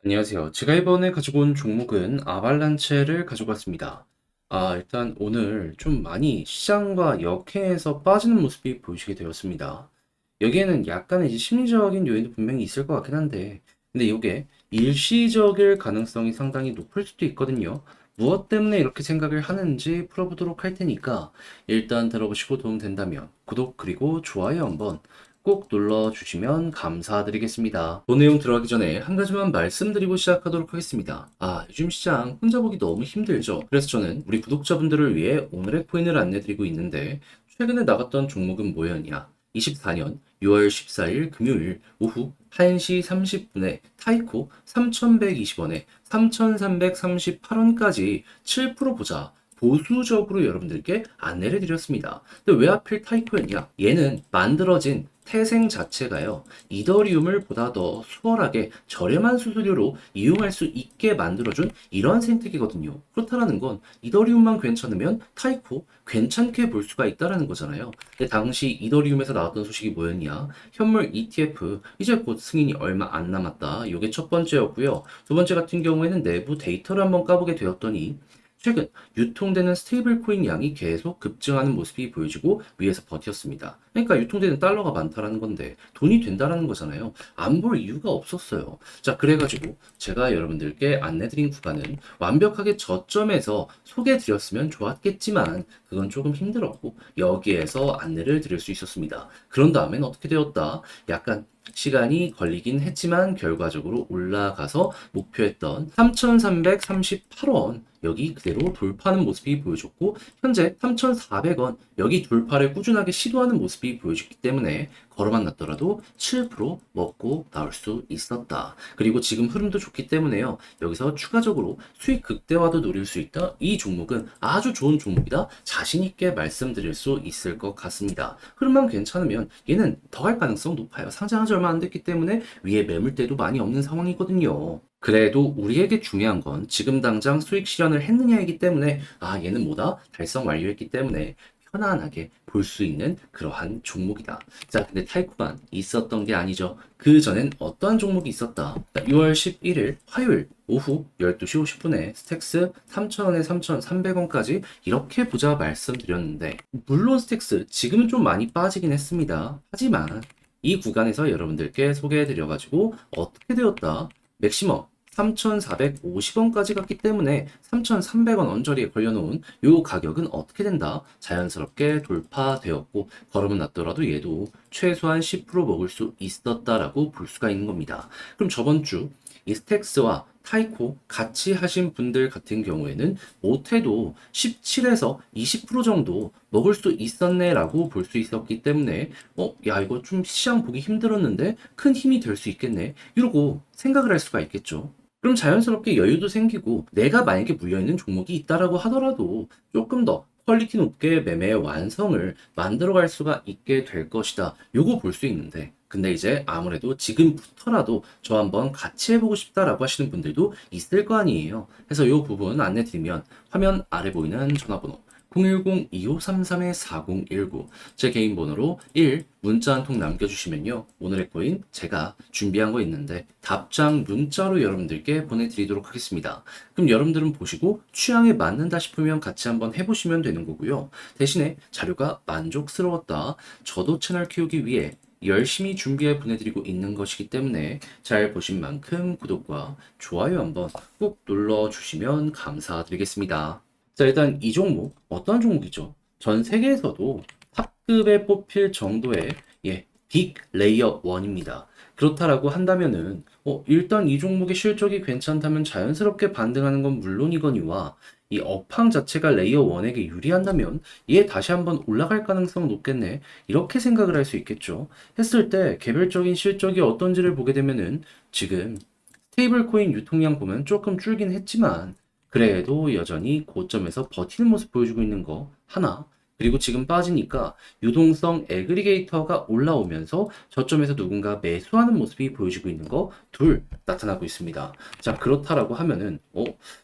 안녕하세요. 제가 이번에 가지고 온 종목은 아발란체를 가져갔습니다. 일단 오늘 좀 많이 시장과 역행해서 빠지는 모습이 보이시게 되었습니다. 여기에는 약간의 이제 심리적인 요인도 분명히 있을 것 같긴 한데, 근데 이게 일시적일 가능성이 상당히 높을 수도 있거든요. 무엇 때문에 이렇게 생각을 하는지 풀어보도록 할 테니까, 일단 들어보시고 도움 된다면 구독 그리고 좋아요 한번 꼭 눌러주시면 감사드리겠습니다. 본 내용 들어가기 전에 한 가지만 말씀드리고 시작하도록 하겠습니다. 요즘 시장 혼자 보기 너무 힘들죠? 그래서 저는 우리 구독자분들을 위해 오늘의 코인을 안내드리고 있는데, 최근에 나갔던 종목은 뭐였냐? 24년 6월 14일 금요일 오후 1시 30분에 타이코 3,120원에 3,338원까지 7% 보자. 보수적으로 여러분들께 안내를 드렸습니다. 근데 왜 하필 타이코였냐? 얘는 만들어진 태생 자체가요, 이더리움을 보다 더 수월하게 저렴한 수수료로 이용할 수 있게 만들어준 이런 생태계거든요. 그렇다라는 건 이더리움만 괜찮으면 타이코 괜찮게 볼 수가 있다라는 거잖아요. 근데 당시 이더리움에서 나왔던 소식이 뭐였냐? 현물 ETF 이제 곧 승인이 얼마 안 남았다. 이게 첫 번째였고요. 두 번째 같은 경우에는 내부 데이터를 한번 까보게 되었더니 최근 유통되는 스테이블 코인 양이 계속 급증하는 모습이 보여지고 위에서 버텼습니다. 그러니까 유통되는 달러가 많다라는 건데 돈이 된다라는 거잖아요. 안 볼 이유가 없었어요. 자, 그래가지고 제가 여러분들께 안내드린 구간은 완벽하게 저점에서 소개해드렸으면 좋았겠지만 그건 조금 힘들었고 여기에서 안내를 드릴 수 있었습니다. 그런 다음엔 어떻게 되었다? 약간 시간이 걸리긴 했지만 결과적으로 올라가서 목표했던 3,338원 여기 그대로 돌파하는 모습이 보여줬고, 현재 3,400원 여기 돌파를 꾸준하게 시도하는 모습이 보여줬기 때문에 걸어만 놨더라도 7% 먹고 나올 수 있었다. 그리고 지금 흐름도 좋기 때문에요, 여기서 추가적으로 수익 극대화도 노릴 수 있다. 이 종목은 아주 좋은 종목이다. 자신 있게 말씀드릴 수 있을 것 같습니다. 흐름만 괜찮으면 얘는 더 갈 가능성 높아요. 상장한 지 얼마 안 됐기 때문에 위에 매물대도 많이 없는 상황이거든요. 그래도 우리에게 중요한 건 지금 당장 수익 실현을 했느냐이기 때문에, 얘는 뭐다? 달성 완료했기 때문에 편안하게 볼 수 있는 그러한 종목이다. 자, 근데 타이코만 있었던 게 아니죠. 그 전엔 어떠한 종목이 있었다? 6월 11일 화요일 오후 12시 50분에 스택스 3,000원에 3,300원까지 이렇게 보자 말씀드렸는데, 물론 스택스 지금은 좀 많이 빠지긴 했습니다. 하지만 이 구간에서 여러분들께 소개해드려가지고 어떻게 되었다? 맥시멈 3,450원까지 갔기 때문에 3,300원 언저리에 걸려놓은 이 가격은 어떻게 된다? 자연스럽게 돌파되었고, 걸음은 났더라도 얘도 최소한 10% 먹을 수 있었다라고 볼 수가 있는 겁니다. 그럼 저번 주 이 스택스와 타이코 같이 하신 분들 같은 경우에는 못해도 17에서 20% 정도 먹을 수 있었네라고 볼 수 있었기 때문에, 야, 이거 좀 시장 보기 힘들었는데 큰 힘이 될 수 있겠네, 이러고 생각을 할 수가 있겠죠. 그럼 자연스럽게 여유도 생기고, 내가 만약에 물려있는 종목이 있다라고 하더라도 조금 더 퀄리티 높게 매매의 완성을 만들어갈 수가 있게 될 것이다. 요거 볼 수 있는데, 근데 이제 아무래도 지금부터라도 저 한번 같이 해보고 싶다라고 하시는 분들도 있을 거 아니에요. 그래서 요 부분 안내 드리면, 화면 아래 보이는 전화번호 010-2533-4019 제 개인 번호로 1 문자 한 통 남겨주시면요, 오늘의 코인 제가 준비한 거 있는데 답장 문자로 여러분들께 보내드리도록 하겠습니다. 그럼 여러분들은 보시고 취향에 맞는다 싶으면 같이 한번 해보시면 되는 거고요. 대신에 자료가 만족스러웠다, 저도 채널 키우기 위해 열심히 준비해 보내드리고 있는 것이기 때문에 잘 보신 만큼 구독과 좋아요 한번 꼭 눌러주시면 감사드리겠습니다. 자, 일단 이 종목 어떤 종목이죠? 전 세계에서도 탑급에 뽑힐 정도의, 빅 레이어 1입니다. 그렇다라고 한다면은 일단 이 종목의 실적이 괜찮다면 자연스럽게 반등하는 건 물론이거니와, 이 업황 자체가 레이어 1에게 유리한다면 얘 다시 한번 올라갈 가능성 높겠네, 이렇게 생각을 할 수 있겠죠. 했을 때 개별적인 실적이 어떤지를 보게 되면은 지금 스테이블 코인 유통량 보면 조금 줄긴 했지만 그래도 여전히 고점에서 버티는 모습 보여주고 있는 거 하나, 그리고 지금 빠지니까 유동성 애그리게이터가 올라오면서 저점에서 누군가 매수하는 모습이 보여지고 있는 거 둘 나타나고 있습니다. 자, 그렇다라고 하면은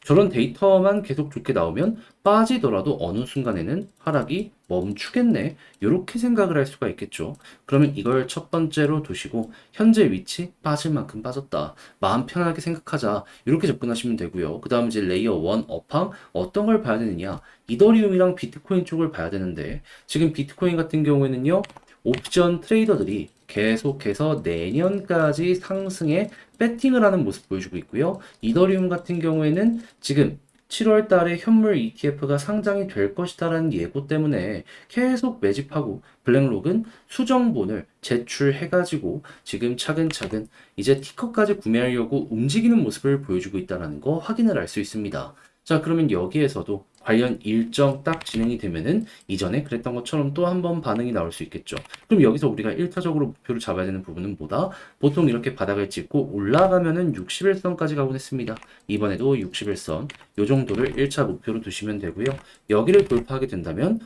저런 데이터만 계속 좋게 나오면 빠지더라도 어느 순간에는 하락이 멈추겠네. 이렇게 생각을 할 수가 있겠죠. 그러면 이걸 첫 번째로 두시고 현재 위치 빠질 만큼 빠졌다. 마음 편하게 생각하자. 이렇게 접근하시면 되고요. 그 다음 이제 레이어 1 업황 어떤 걸 봐야 되느냐? 이더리움이랑 비트코인 쪽을 봐야 되는데 지금 비트코인 같은 경우에는요. 옵션 트레이더들이 계속해서 내년까지 상승에 배팅을 하는 모습 보여주고 있고요. 이더리움 같은 경우에는 지금 7월 달에 현물 ETF가 상장이 될 것이다라는 예고 때문에 계속 매집하고 블랙록은 수정본을 제출해가지고 지금 차근차근 이제 티커까지 구매하려고 움직이는 모습을 보여주고 있다는 거 확인을 할 수 있습니다. 자, 그러면 여기에서도 관련 일정 딱 진행이 되면은 이전에 그랬던 것처럼 또 한 번 반응이 나올 수 있겠죠. 그럼 여기서 우리가 일차적으로 목표를 잡아야 되는 부분은 뭐다? 보통 이렇게 바닥을 찍고 올라가면은 61선까지 가곤 했습니다. 이번에도 61선 요 정도를 1차 목표로 두시면 되고요. 여기를 돌파하게 된다면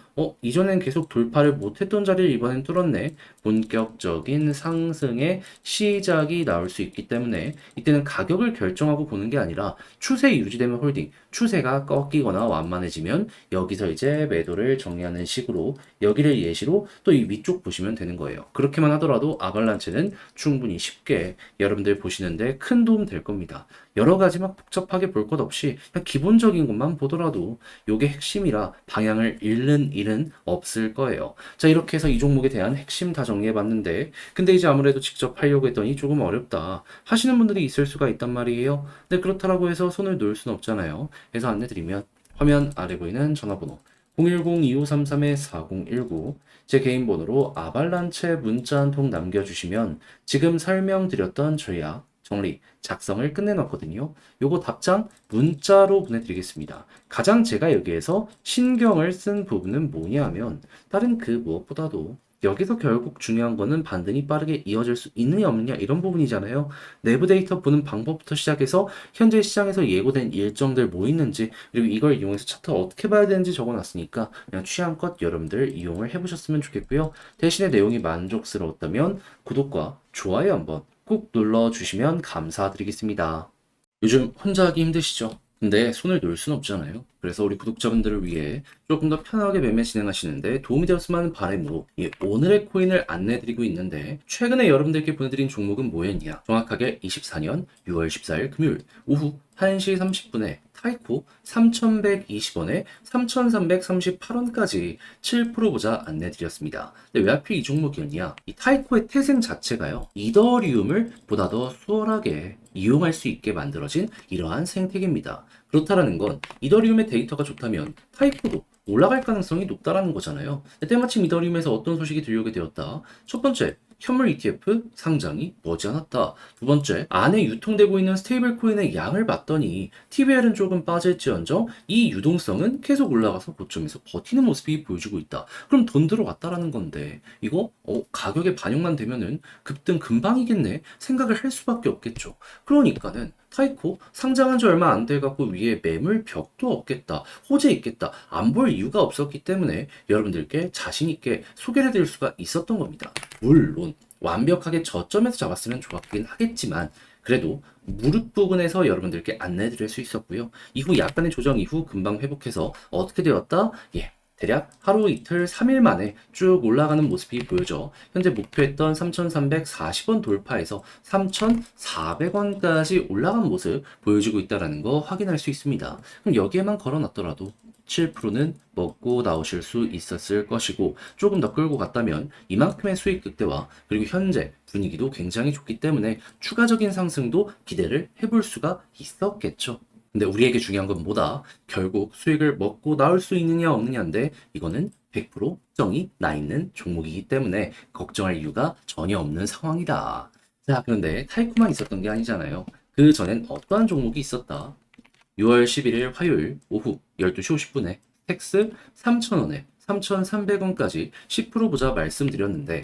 이전엔 계속 돌파를 못했던 자리를 이번엔 뚫었네. 본격적인 상승의 시작이 나올 수 있기 때문에 이때는 가격을 결정하고 보는 게 아니라 추세 유지되면 홀딩, 추세가 꺾이거나 완만해지면 여기서 이제 매도를 정리하는 식으로 여기를 예시로 또 이 위쪽 보시면 되는 거예요. 그렇게만 하더라도 아발란체는 충분히 쉽게 여러분들 보시는데 큰 도움 될 겁니다. 여러 가지 막 복잡하게 볼 것 없이 그냥 기본적인 것만 보더라도 요게 핵심이라 방향을 잃는 일은 없을 거예요. 자, 이렇게 해서 이 종목에 대한 핵심 다 정리해봤는데 근데 이제 아무래도 직접 하려고 했더니 조금 어렵다 하시는 분들이 있을 수가 있단 말이에요. 근데 그렇다라고 해서 손을 놓을 수는 없잖아요. 그래서 안내드리면 화면 아래 보이는 전화번호 010-2533-4019 제 개인 번호로 아발란체 문자 한 통 남겨주시면 지금 설명드렸던 전략 정리, 작성을 끝내놨거든요. 요거 답장 문자로 보내드리겠습니다. 가장 제가 여기에서 신경을 쓴 부분은 뭐냐 하면 다른 그 무엇보다도 여기서 결국 중요한 거는 반등이 빠르게 이어질 수 있느냐 없느냐 이런 부분이잖아요. 내부 데이터 보는 방법부터 시작해서 현재 시장에서 예고된 일정들 뭐 있는지 그리고 이걸 이용해서 차트 어떻게 봐야 되는지 적어놨으니까 그냥 취향껏 여러분들 이용을 해보셨으면 좋겠고요. 대신에 내용이 만족스러웠다면 구독과 좋아요 한번 꼭 눌러주시면 감사드리겠습니다. 요즘 혼자 하기 힘드시죠? 근데 손을 놓을 순 없잖아요. 그래서 우리 구독자분들을 위해 조금 더 편하게 매매 진행하시는데 도움이 되었으면 하는 바람으로 오늘의 코인을 안내드리고 있는데 최근에 여러분들께 보내드린 종목은 뭐였냐? 정확하게 24년 6월 14일 금요일 오후 1시 30분에 타이코 3,120원에 3,338원까지 7% 보자 안내드렸습니다. 근데 왜 하필 이 종목이었냐? 이 타이코의 태생 자체가요. 이더리움을 보다 더 수월하게 이용할 수 있게 만들어진 이러한 생태계입니다. 그렇다라는 건 이더리움의 데이터가 좋다면 타이코도 올라갈 가능성이 높다라는 거잖아요. 때마침 이더리움에서 어떤 소식이 들려오게 되었다. 첫 번째, 현물 ETF 상장이 머지않았다. 두 번째, 안에 유통되고 있는 스테이블 코인의 양을 봤더니 TVL은 조금 빠질지언정 이 유동성은 계속 올라가서 고점에서 버티는 모습이 보여주고 있다. 그럼 돈 들어왔다라는 건데 이거 가격에 반영만 되면은 급등 금방이겠네 생각을 할 수밖에 없겠죠. 그러니까는 타이코 상장한 지 얼마 안 돼갖고 위에 매물 벽도 없겠다, 호재 있겠다, 안 볼 이유가 없었기 때문에 여러분들께 자신있게 소개를 드릴 수가 있었던 겁니다. 물론 완벽하게 저점에서 잡았으면 좋았긴 하겠지만 그래도 무릎 부분에서 여러분들께 안내드릴 수 있었고요. 이후 약간의 조정 이후 금방 회복해서 어떻게 되었다? 대략 하루 이틀 3일 만에 쭉 올라가는 모습이 보여져 현재 목표했던 3,340원 돌파해서 3,400원까지 올라간 모습 보여주고 있다는 거 확인할 수 있습니다. 그럼 여기에만 걸어놨더라도 7%는 먹고 나오실 수 있었을 것이고 조금 더 끌고 갔다면 이만큼의 수익 극대화 그리고 현재 분위기도 굉장히 좋기 때문에 추가적인 상승도 기대를 해볼 수가 있었겠죠. 근데 우리에게 중요한 건 뭐다? 결국 수익을 먹고 나올 수 있느냐 없느냐인데 이거는 100% 걱정이 나 있는 종목이기 때문에 걱정할 이유가 전혀 없는 상황이다. 자, 그런데 타이코만 있었던 게 아니잖아요. 그 전엔 어떠한 종목이 있었다? 6월 11일 화요일 오후 12시 50분에 텍스 3,000원에 3,300원까지 10% 보자 말씀드렸는데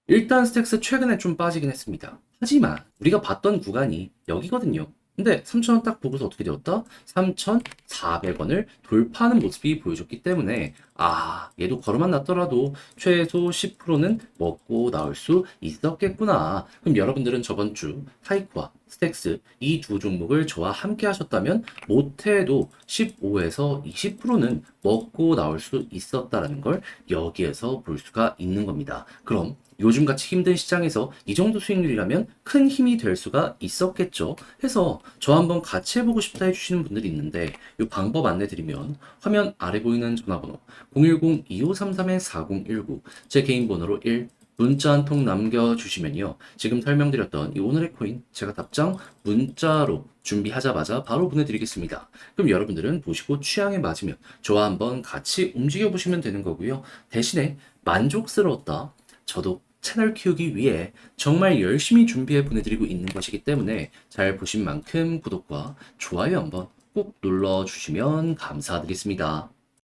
일단 스택스 최근에 좀 빠지긴 했습니다. 하지만 우리가 봤던 구간이 여기거든요. 근데 3,000원 딱 보고서 어떻게 되었다? 3,400원을 돌파하는 모습이 보여줬기 때문에 얘도 걸어만 놨더라도 최소 10%는 먹고 나올 수 있었겠구나. 그럼 여러분들은 저번 주 타이코와 스택스 이 두 종목을 저와 함께 하셨다면 못해도 15에서 20%는 먹고 나올 수 있었다라는 걸 여기에서 볼 수가 있는 겁니다. 그럼 요즘같이 힘든 시장에서 이 정도 수익률이라면 큰 힘이 될 수가 있었겠죠. 해서 저 한번 같이 해보고 싶다 해주시는 분들이 있는데 이 방법 안내드리면 화면 아래 보이는 전화번호 010-2533-4019 제 개인 번호로 1 문자 한 통 남겨주시면요. 지금 설명드렸던 이 오늘의 코인 제가 답장 문자로 준비하자마자 바로 보내드리겠습니다. 그럼 여러분들은 보시고 취향에 맞으면 저와 한번 같이 움직여 보시면 되는 거고요. 대신에 만족스러웠다. 저도 채널 키우기 위해 정말 열심히 준비해 보내드리고 있는 것이기 때문에 잘 보신 만큼 구독과 좋아요 한번 꼭 눌러주시면 감사드리겠습니다.